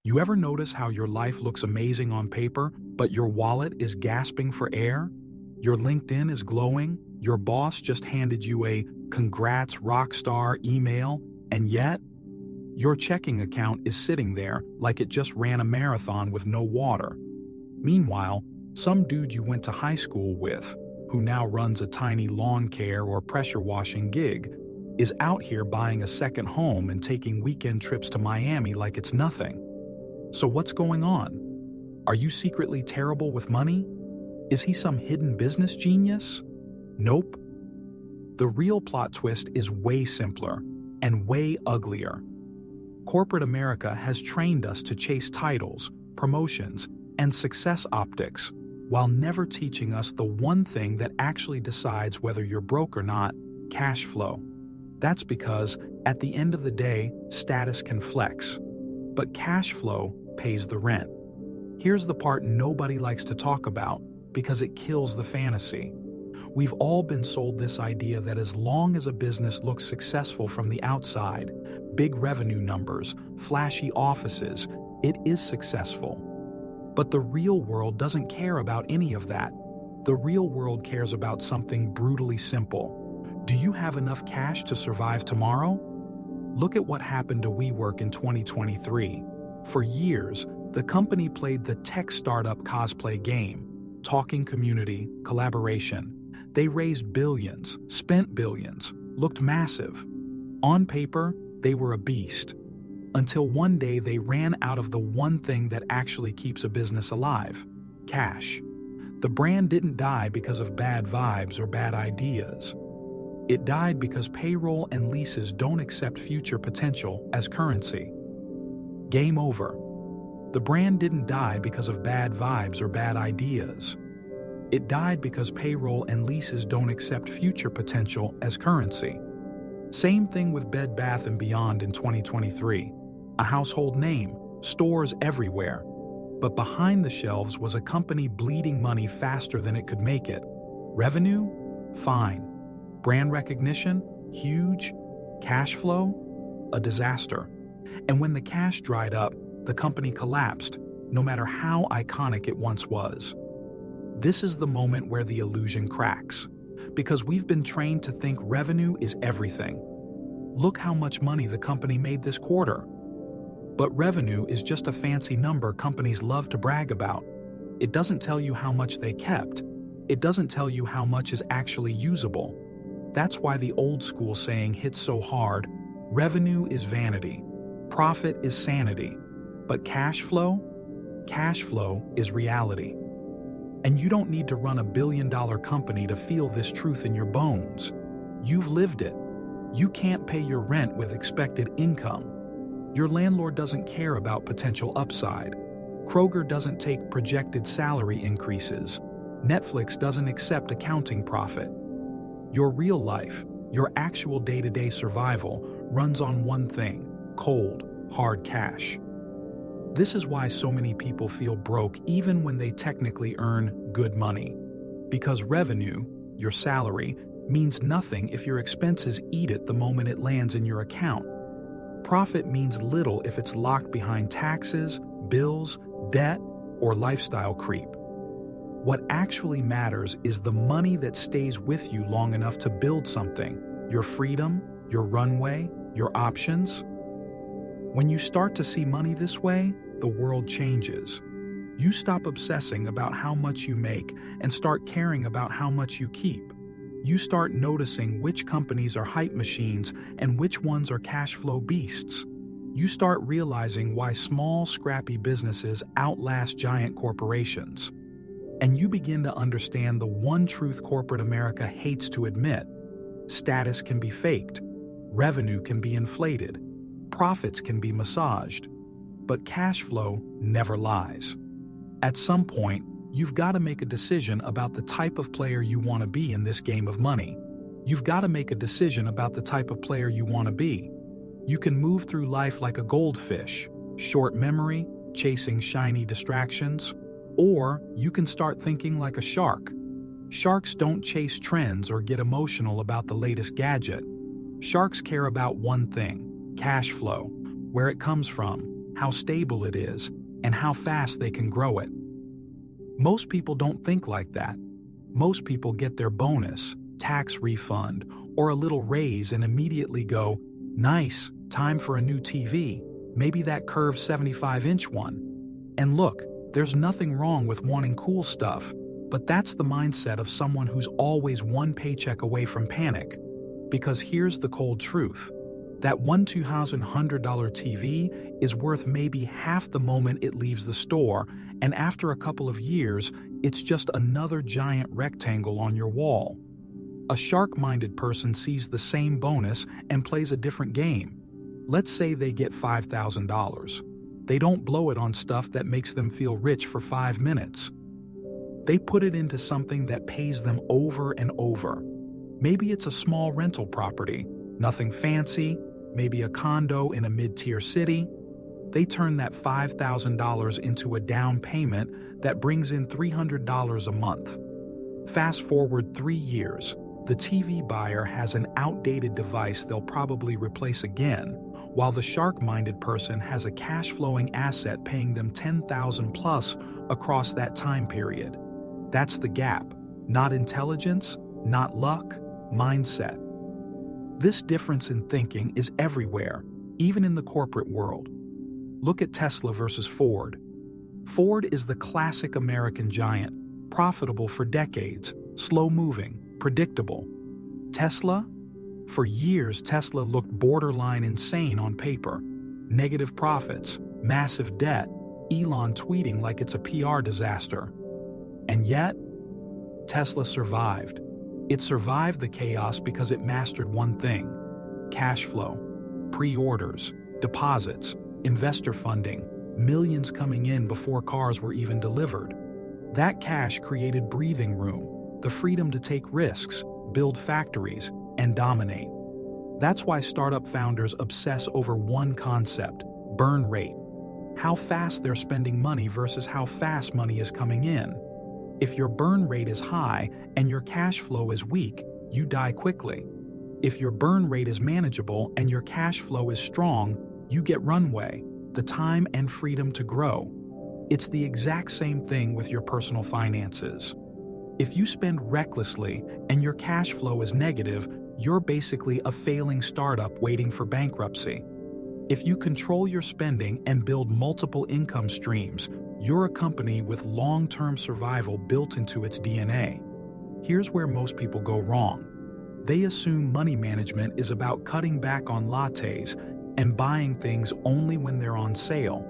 You ever notice how your life looks amazing on paper, but your wallet is gasping for air? Your LinkedIn is glowing, your boss just handed you a "congrats rockstar" email, and yet your checking account is sitting there like it just ran a marathon with no water. Meanwhile, some dude you went to high school with, who now runs a tiny lawn care or pressure washing gig, is out here buying a second home and taking weekend trips to Miami like it's nothing. So what's going on? Are you secretly terrible with money? Is he some hidden business genius? Nope. The real plot twist is way simpler and way uglier. Corporate America has trained us to chase titles, promotions, and success optics, while never teaching us the one thing that actually decides whether you're broke or not: cash flow. That's because, at the end of the day, status can flex, but cash flow pays the rent. Here's the part nobody likes to talk about because it kills the fantasy. We've all been sold this idea that as long as a business looks successful from the outside, big revenue numbers, flashy offices, it is successful. But the real world doesn't care about any of that. The real world cares about something brutally simple. Do you have enough cash to survive tomorrow? Look at what happened to WeWork in 2023. For years, the company played the tech startup cosplay game: talking community, collaboration. They raised billions, spent billions, looked massive. On paper, they were a beast. Until one day they ran out of the one thing that actually keeps a business alive: cash. The brand didn't die because of bad vibes or bad ideas. It died because payroll and leases don't accept future potential as currency. Game over. The brand didn't die because of bad vibes or bad ideas. It died because payroll and leases don't accept future potential as currency. Same thing with Bed Bath & Beyond in 2023. A household name, stores everywhere. But behind the shelves was a company bleeding money faster than it could make it. Revenue? Fine. Brand recognition? Huge. Cash flow? A disaster. And when the cash dried up, the company collapsed, no matter how iconic it once was. This is the moment where the illusion cracks, because we've been trained to think revenue is everything. Look how much money the company made this quarter. But revenue is just a fancy number companies love to brag about. It doesn't tell you how much they kept. It doesn't tell you how much is actually usable. That's why the old school saying hits so hard: revenue is vanity, profit is sanity, but cash flow is reality. And you don't need to run $1 billion company to feel this truth in your bones. You've lived it. You can't pay your rent with expected income. Your landlord doesn't care about potential upside. Kroger doesn't take projected salary increases. Netflix doesn't accept accounting profit. Your real life, your actual day-to-day survival, runs on one thing: cold, hard cash. This is why so many people feel broke even when they technically earn good money. Because revenue, your salary, means nothing if your expenses eat it the moment it lands in your account. Profit means little if it's locked behind taxes, bills, debt, or lifestyle creep. What actually matters is the money that stays with you long enough to build something: your freedom, your runway, your options. When you start to see money this way, the world changes. You stop obsessing about how much you make and start caring about how much you keep. You start noticing which companies are hype machines and which ones are cash flow beasts. You start realizing why small, scrappy businesses outlast giant corporations. And you begin to understand the one truth corporate America hates to admit: status can be faked, revenue can be inflated, profits can be massaged, but cash flow never lies. At some point, you've got to make a decision about the type of player you want to be in this game of money. You've got to make a decision about the type of player you want to be. You can move through life like a goldfish, short memory, chasing shiny distractions, or you can start thinking like a shark. Sharks don't chase trends or get emotional about the latest gadget. Sharks care about one thing: cash flow, where it comes from, how stable it is, and how fast they can grow it. Most people don't think like that. Most people get their bonus, tax refund, or a little raise and immediately go, "Nice, time for a new TV, maybe that curved 75-inch one." And look, there's nothing wrong with wanting cool stuff, but that's the mindset of someone who's always one paycheck away from panic. Because here's the cold truth. That $1,200 TV is worth maybe half the moment it leaves the store, and after a couple of years, it's just another giant rectangle on your wall. A shark-minded person sees the same bonus and plays a different game. Let's say they get $5,000. They don't blow it on stuff that makes them feel rich for 5 minutes. They put it into something that pays them over and over. Maybe it's a small rental property, nothing fancy, maybe a condo in a mid-tier city. They turn that $5,000 into a down payment that brings in $300 a month. Fast forward 3 years, the TV buyer has an outdated device they'll probably replace again, while the shark-minded person has a cash-flowing asset paying them $10,000 plus across that time period. That's the gap. Not intelligence, not luck, mindset. This difference in thinking is everywhere, even in the corporate world. Look at Tesla versus Ford. Ford is the classic American giant, profitable for decades, slow-moving, predictable. Tesla? For years, Tesla looked borderline insane on paper. Negative profits, massive debt, Elon tweeting like it's a PR disaster. And yet, Tesla survived. It survived the chaos because it mastered one thing: cash flow, pre-orders, deposits, investor funding, millions coming in before cars were even delivered. That cash created breathing room, the freedom to take risks, build factories, and dominate. That's why startup founders obsess over one concept: burn rate. How fast they're spending money versus how fast money is coming in. If your burn rate is high and your cash flow is weak, you die quickly. If your burn rate is manageable and your cash flow is strong, you get runway, the time and freedom to grow. It's the exact same thing with your personal finances. If you spend recklessly and your cash flow is negative, you're basically a failing startup waiting for bankruptcy. If you control your spending and build multiple income streams, you're a company with long-term survival built into its DNA. Here's where most people go wrong. They assume money management is about cutting back on lattes and buying things only when they're on sale.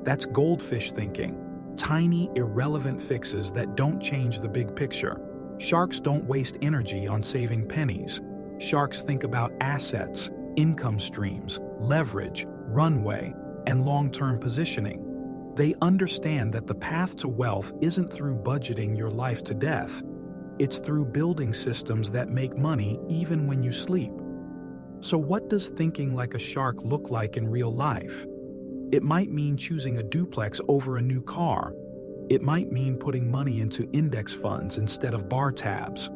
That's goldfish thinking. Tiny, irrelevant fixes that don't change the big picture. Sharks don't waste energy on saving pennies. Sharks think about assets, income streams, leverage, runway, and long-term positioning. They understand that the path to wealth isn't through budgeting your life to death. It's through building systems that make money even when you sleep. So what does thinking like a shark look like in real life? It might mean choosing a duplex over a new car. It might mean putting money into index funds instead of bar tabs.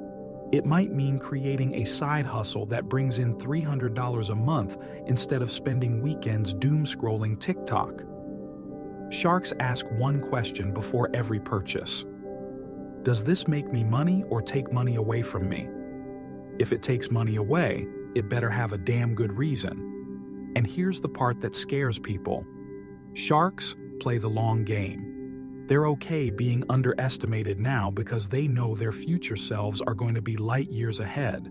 It might mean creating a side hustle that brings in $300 a month instead of spending weekends doom-scrolling TikTok. Sharks ask one question before every purchase. Does this make me money or take money away from me? If it takes money away, it better have a damn good reason. And here's the part that scares people. Sharks play the long game. They're okay being underestimated now because they know their future selves are going to be light years ahead.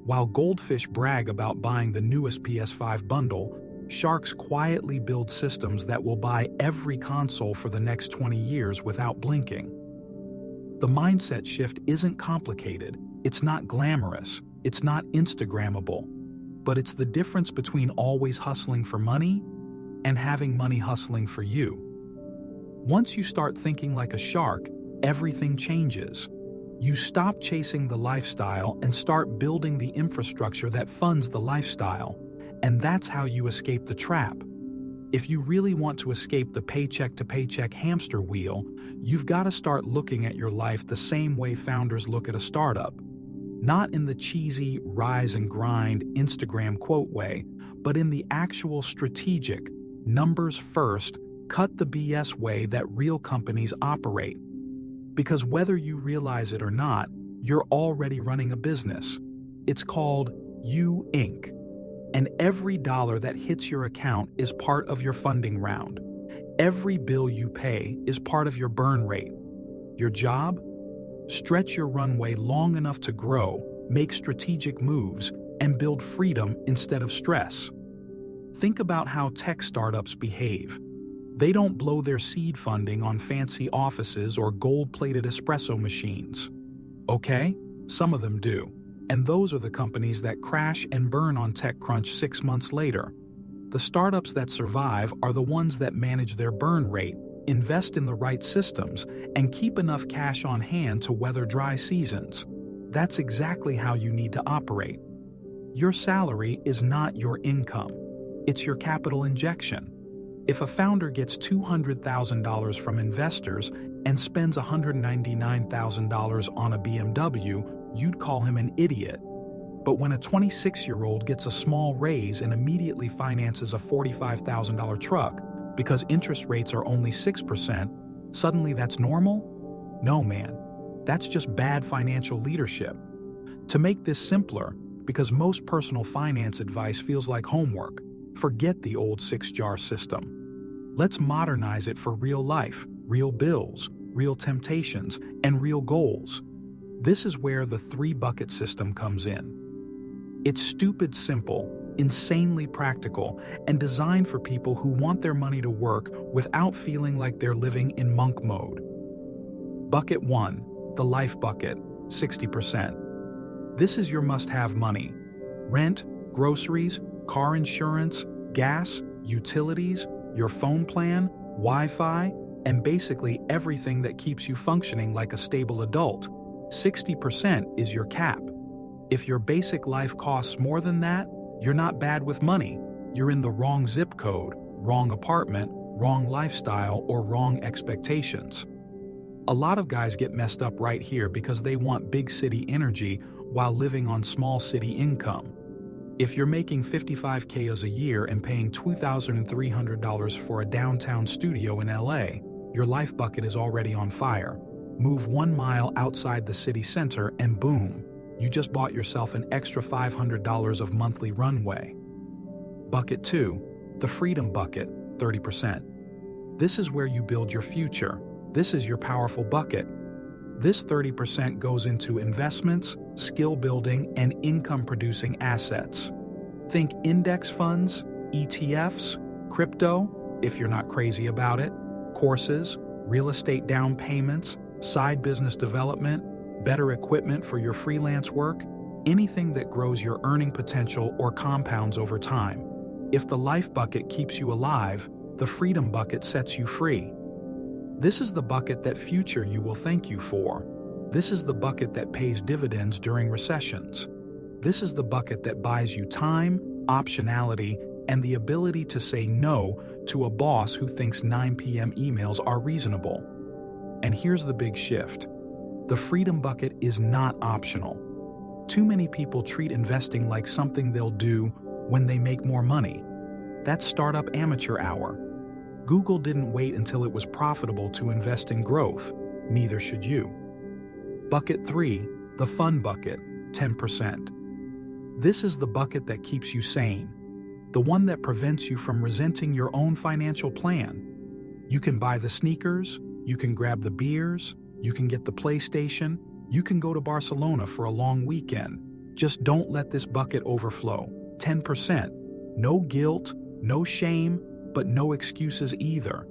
While goldfish brag about buying the newest PS5 bundle, sharks quietly build systems that will buy every console for the next 20 years without blinking. The mindset shift isn't complicated, it's not glamorous, it's not Instagrammable, but it's the difference between always hustling for money and having money hustling for you. Once you start thinking like a shark, everything changes. You stop chasing the lifestyle and start building the infrastructure that funds the lifestyle. And that's how you escape the trap. If you really want to escape the paycheck-to-paycheck hamster wheel, you've got to start looking at your life the same way founders look at a startup. Not in the cheesy rise and grind Instagram quote way, but in the actual strategic, Numbers first, cut the BS way that real companies operate. Because whether you realize it or not, you're already running a business. It's called You Inc. And every dollar that hits your account is part of your funding round. Every bill you pay is part of your burn rate. Your job? Stretch your runway long enough to grow, make strategic moves, and build freedom instead of stress. Think about how tech startups behave. They don't blow their seed funding on fancy offices or gold-plated espresso machines. Okay, some of them do. And those are the companies that crash and burn on TechCrunch 6 months later. The startups that survive are the ones that manage their burn rate, invest in the right systems, and keep enough cash on hand to weather dry seasons. That's exactly how you need to operate. Your salary is not your income. It's your capital injection. If a founder gets $200,000 from investors and spends $199,000 on a BMW, you'd call him an idiot. But when a 26-year-old gets a small raise and immediately finances a $45,000 truck because interest rates are only 6%, suddenly that's normal? No, man. That's just bad financial leadership. To make this simpler, because most personal finance advice feels like homework, forget the old 6-jar system. Let's modernize it for real life, real bills, real temptations, and real goals. This is where the 3-bucket system comes in. It's stupid simple, insanely practical, and designed for people who want their money to work without feeling like they're living in monk mode. Bucket 1, the life bucket, 60%. This is your must-have money. Rent, groceries, car insurance, gas, utilities, your phone plan, Wi-Fi, and basically everything that keeps you functioning like a stable adult. 60% is your cap. If your basic life costs more than that, you're not bad with money. You're in the wrong zip code, wrong apartment, wrong lifestyle, or wrong expectations. A lot of guys get messed up right here because they want big city energy while living on small city income. If you're making $55K a year and paying $2,300 for a downtown studio in LA, your life bucket is already on fire. Move 1 mile outside the city center and boom, you just bought yourself an extra $500 of monthly runway. Bucket 2, the freedom bucket, 30%. This is where you build your future. This is your powerful bucket. This 30% goes into investments, skill building, and income-producing assets. Think index funds, ETFs, crypto, if you're not crazy about it, courses, real estate down payments, side business development, better equipment for your freelance work, anything that grows your earning potential or compounds over time. If the life bucket keeps you alive, the freedom bucket sets you free. This is the bucket that future you will thank you for. This is the bucket that pays dividends during recessions. This is the bucket that buys you time, optionality, and the ability to say no to a boss who thinks 9 p.m. emails are reasonable. And here's the big shift. The freedom bucket is not optional. Too many people treat investing like something they'll do when they make more money. That's startup amateur hour. Google didn't wait until it was profitable to invest in growth. Neither should you. Bucket 3, the fun bucket, 10%. This is the bucket that keeps you sane. The one that prevents you from resenting your own financial plan. You can buy the sneakers, you can grab the beers, you can get the PlayStation, you can go to Barcelona for a long weekend. Just don't let this bucket overflow. 10%. No guilt, no shame, but no excuses either.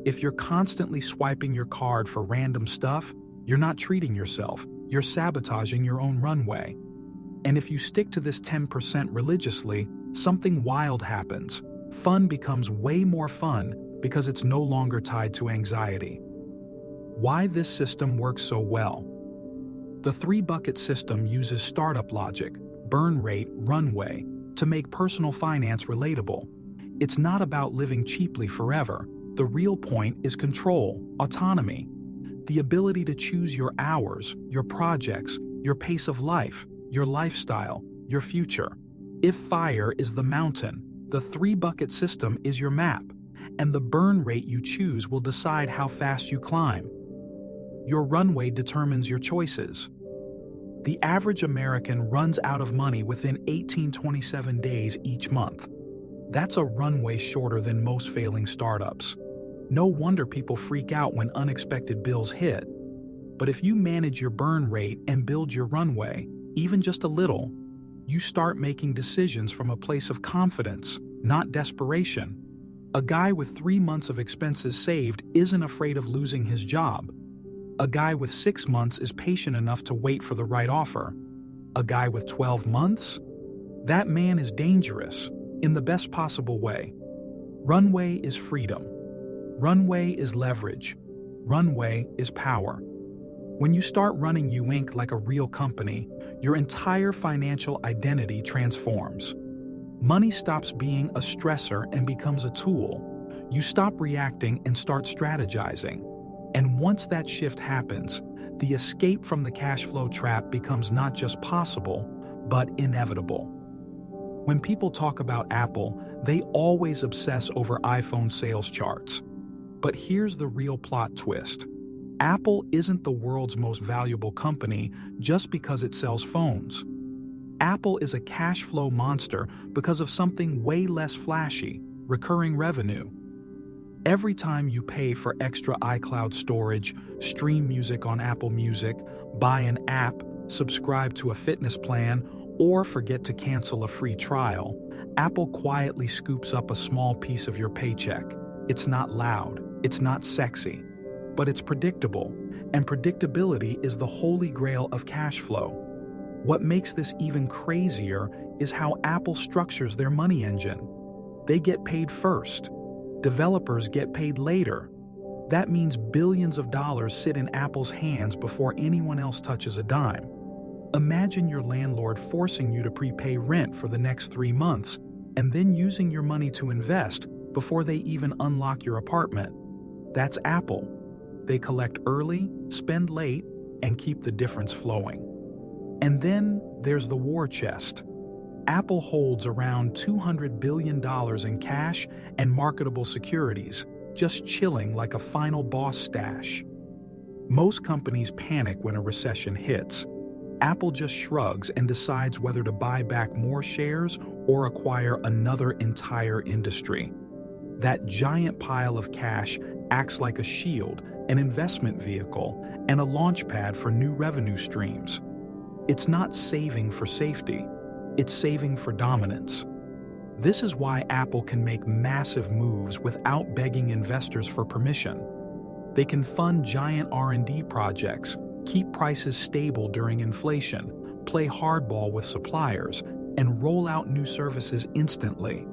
If you're constantly swiping your card for random stuff, you're not treating yourself, you're sabotaging your own runway. And if you stick to this 10% religiously, something wild happens. Fun becomes way more fun because it's no longer tied to anxiety. Why this system works so well? The 3-bucket system uses startup logic, burn rate, runway, to make personal finance relatable. It's not about living cheaply forever. The real point is control, autonomy, the ability to choose your hours, your projects, your pace of life, your lifestyle, your future. If fire is the mountain, the 3-bucket system is your map. and the burn rate you choose will decide how fast you climb. Your runway determines your choices. The average American runs out of money within 18-27 days each month. That's a runway shorter than most failing startups. No wonder people freak out when unexpected bills hit. But if you manage your burn rate and build your runway, even just a little, you start making decisions from a place of confidence, not desperation. A guy with 3 months of expenses saved isn't afraid of losing his job. A guy with 6 months is patient enough to wait for the right offer. A guy with 12 months? That man is dangerous, in the best possible way. Runway is freedom. Runway is leverage. Runway is power. When you start running You Inc. like a real company, your entire financial identity transforms. Money stops being a stressor and becomes a tool. You stop reacting and start strategizing. And once that shift happens, the escape from the cash flow trap becomes not just possible, but inevitable. When people talk about Apple, they always obsess over iPhone sales charts. But here's the real plot twist. Apple isn't the world's most valuable company just because it sells phones. Apple is a cash flow monster because of something way less flashy: recurring revenue. Every time you pay for extra iCloud storage, stream music on Apple Music, buy an app, subscribe to a fitness plan, or forget to cancel a free trial, Apple quietly scoops up a small piece of your paycheck. It's not loud, it's not sexy, but it's predictable, and predictability is the holy grail of cash flow. What makes this even crazier is how Apple structures their money engine. They get paid first. Developers get paid later. That means billions of dollars sit in Apple's hands before anyone else touches a dime. Imagine your landlord forcing you to prepay rent for the next 3 months and then using your money to invest before they even unlock your apartment. That's Apple. They collect early, spend late, and keep the difference flowing. And then there's the war chest. Apple holds around $200 billion in cash and marketable securities, just chilling like a final boss stash. Most companies panic when a recession hits. Apple just shrugs and decides whether to buy back more shares or acquire another entire industry. That giant pile of cash acts like a shield, an investment vehicle, and a launchpad for new revenue streams. It's not saving for safety, it's saving for dominance. This is why Apple can make massive moves without begging investors for permission. They can fund giant R&D projects, keep prices stable during inflation, play hardball with suppliers, and roll out new services instantly.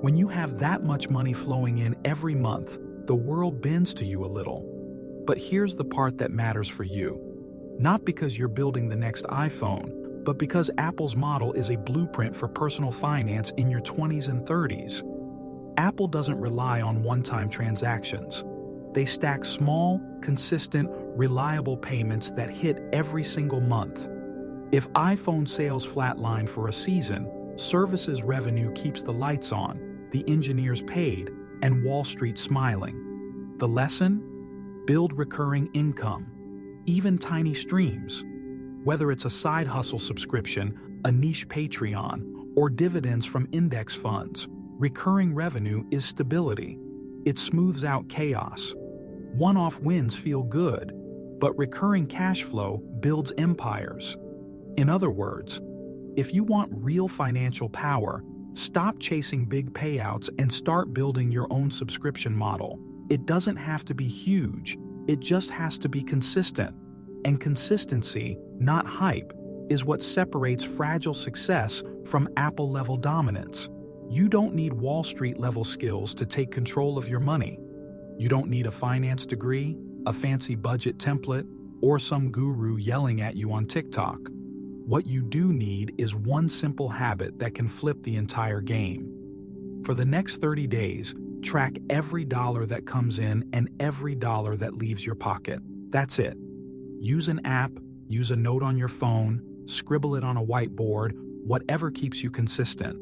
When you have that much money flowing in every month, the world bends to you a little. But here's the part that matters for you. Not because you're building the next iPhone, but because Apple's model is a blueprint for personal finance in your 20s and 30s. Apple doesn't rely on one-time transactions. They stack small, consistent, reliable payments that hit every single month. If iPhone sales flatline for a season, services revenue keeps the lights on, the engineers paid, and Wall Street smiling. The lesson? Build recurring income, even tiny streams. Whether it's a side hustle subscription, a niche Patreon, or dividends from index funds, recurring revenue is stability. It smooths out chaos. One-off wins feel good, but recurring cash flow builds empires. In other words, if you want real financial power, stop chasing big payouts and start building your own subscription model. It doesn't have to be huge, it just has to be consistent. And consistency, not hype, is what separates fragile success from Apple-level dominance. You don't need Wall Street-level skills to take control of your money. You don't need a finance degree, a fancy budget template, or some guru yelling at you on TikTok. What you do need is one simple habit that can flip the entire game. For the next 30 days, track every dollar that comes in and every dollar that leaves your pocket. That's it. Use an app, use a note on your phone, scribble it on a whiteboard, whatever keeps you consistent.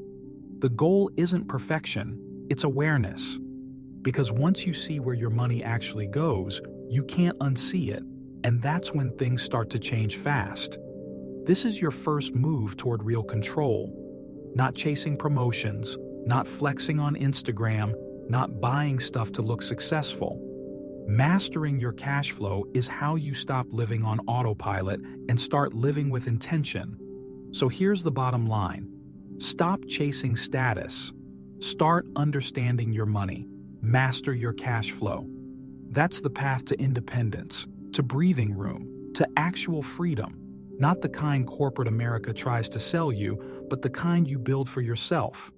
The goal isn't perfection, it's awareness. Because once you see where your money actually goes, you can't unsee it, and that's when things start to change fast. This is your first move toward real control. Not chasing promotions, not flexing on Instagram, not buying stuff to look successful. Mastering your cash flow is how you stop living on autopilot and start living with intention. So here's the bottom line. Stop chasing status. Start understanding your money. Master your cash flow. That's the path to independence, to breathing room, to actual freedom. Not the kind corporate America tries to sell you, but the kind you build for yourself.